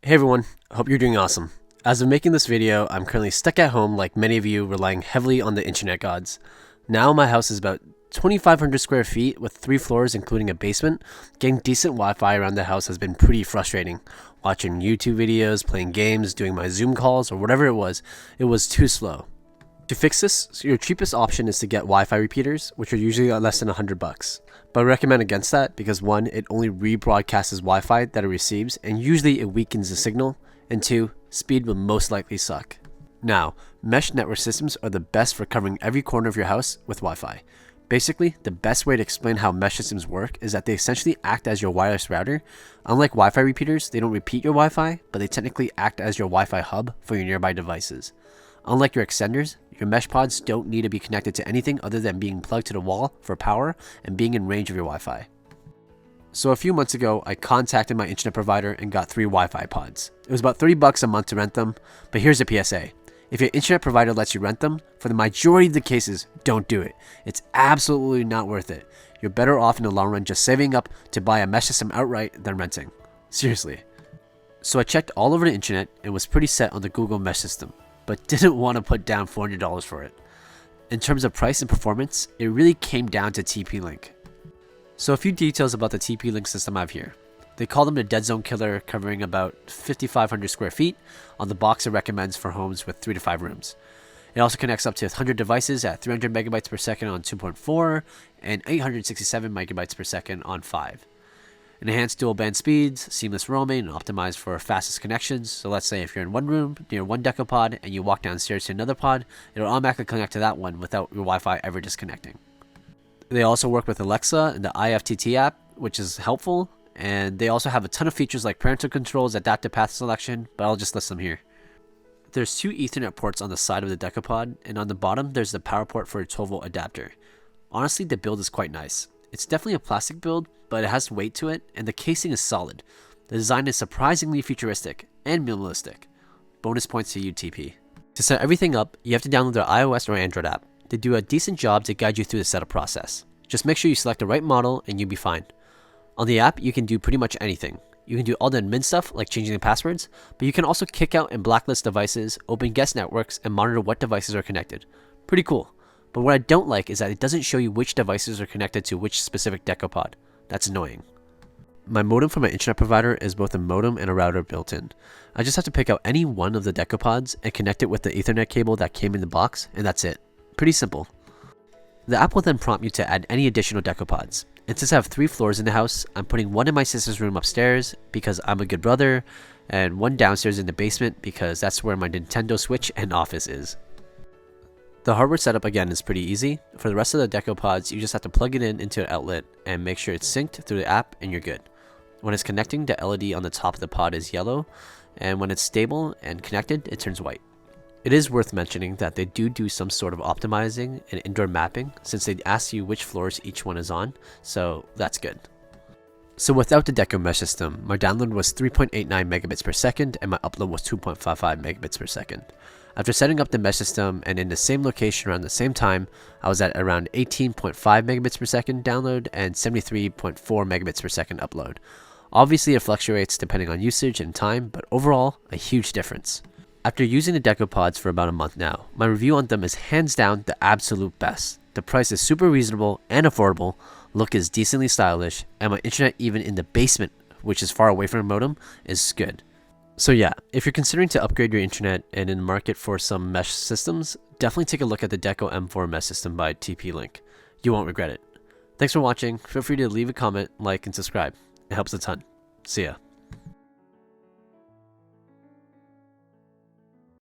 Hey everyone, hope you're doing awesome. As of making this video, I'm currently stuck at home like many of you, relying heavily on the internet gods. Now my house is about 2,500 square feet with 3 floors including a basement. Getting decent Wi-Fi around the house has been pretty frustrating. Watching YouTube videos, playing games, doing my Zoom calls, or whatever it was too slow. To fix this, your cheapest option is to get Wi-Fi repeaters, which are usually less than $100. But I recommend against that because 1, it only rebroadcasts Wi-Fi that it receives, and usually it weakens the signal, and 2, speed will most likely suck. Now, mesh network systems are the best for covering every corner of your house with Wi-Fi. Basically, the best way to explain how mesh systems work is that they essentially act as your wireless router. Unlike Wi-Fi repeaters, they don't repeat your Wi-Fi, but they technically act as your Wi-Fi hub for your nearby devices. Unlike your extenders, your mesh pods don't need to be connected to anything other than being plugged to the wall for power and being in range of your Wi-Fi. So a few months ago, I contacted my internet provider and got 3 Wi-Fi pods. It was about $30 a month to rent them, but here's a PSA. If your internet provider lets you rent them, for the majority of the cases, don't do it. It's absolutely not worth it. You're better off in the long run just saving up to buy a mesh system outright than renting. Seriously. So I checked all over the internet and was pretty set on the Google mesh system, but didn't want to put down $400 for it. In terms of price and performance, it really came down to TPLink. So a few details about the TPLink system I have here. They call them the dead zone killer, covering about 5,500 square feet. On the box, it recommends for homes with 3 to 5 rooms. It also connects up to 100 devices at 300 megabytes per second on 2.4 and 867 megabytes per second on 5. Enhanced dual band speeds, seamless roaming, and optimized for fastest connections. So let's say if you're in one room near one Deco pod and you walk downstairs to another pod, it'll automatically connect to that one without your Wi-Fi ever disconnecting. They also work with Alexa and the IFTT app, which is helpful. And they also have a ton of features like parental controls, adaptive path selection, but I'll just list them here. There's 2 Ethernet ports on the side of the Decapod, and on the bottom there's the power port for a 12-volt adapter. Honestly, the build is quite nice. It's definitely a plastic build, but it has weight to it, and the casing is solid. The design is surprisingly futuristic and minimalistic. Bonus points to UTP. To set everything up, you have to download their iOS or Android app. They do a decent job to guide you through the setup process. Just make sure you select the right model and you'll be fine. On the app, you can do pretty much anything. You can do all the admin stuff like changing the passwords, but you can also kick out and blacklist devices, open guest networks, and monitor what devices are connected. Pretty cool. But what I don't like is that it doesn't show you which devices are connected to which specific Decopod. That's annoying. My modem for my internet provider is both a modem and a router built in. I just have to pick out any one of the Decopods and connect it with the Ethernet cable that came in the box, and that's it. Pretty simple. The app will then prompt you to add any additional Decopods. And since I have 3 floors in the house, I'm putting 1 in my sister's room upstairs because I'm a good brother, and 1 downstairs in the basement because that's where my Nintendo Switch and office is. The hardware setup again is pretty easy. For the rest of the Decopods, you just have to plug it into an outlet and make sure it's synced through the app and you're good. When it's connecting, the LED on the top of the pod is yellow, and when it's stable and connected, it turns white. It is worth mentioning that they do some sort of optimizing and indoor mapping since they ask you which floors each one is on, so that's good. So without the Deco mesh system, my download was 3.89 megabits per second and my upload was 2.55 megabits per second. After setting up the mesh system and in the same location around the same time, I was at around 18.5 megabits per second download and 73.4 megabits per second upload. Obviously it fluctuates depending on usage and time, but overall, a huge difference. After using the Decopods for about a month now, my review on them is hands down the absolute best. The price is super reasonable and affordable, look is decently stylish, and my internet even in the basement, which is far away from a modem, is good. So yeah, if you're considering to upgrade your internet and in the market for some mesh systems, definitely take a look at the Deco M4 mesh system by TP-Link. You won't regret it. Thanks for watching, feel free to leave a comment, like, and subscribe. It helps a ton. See ya.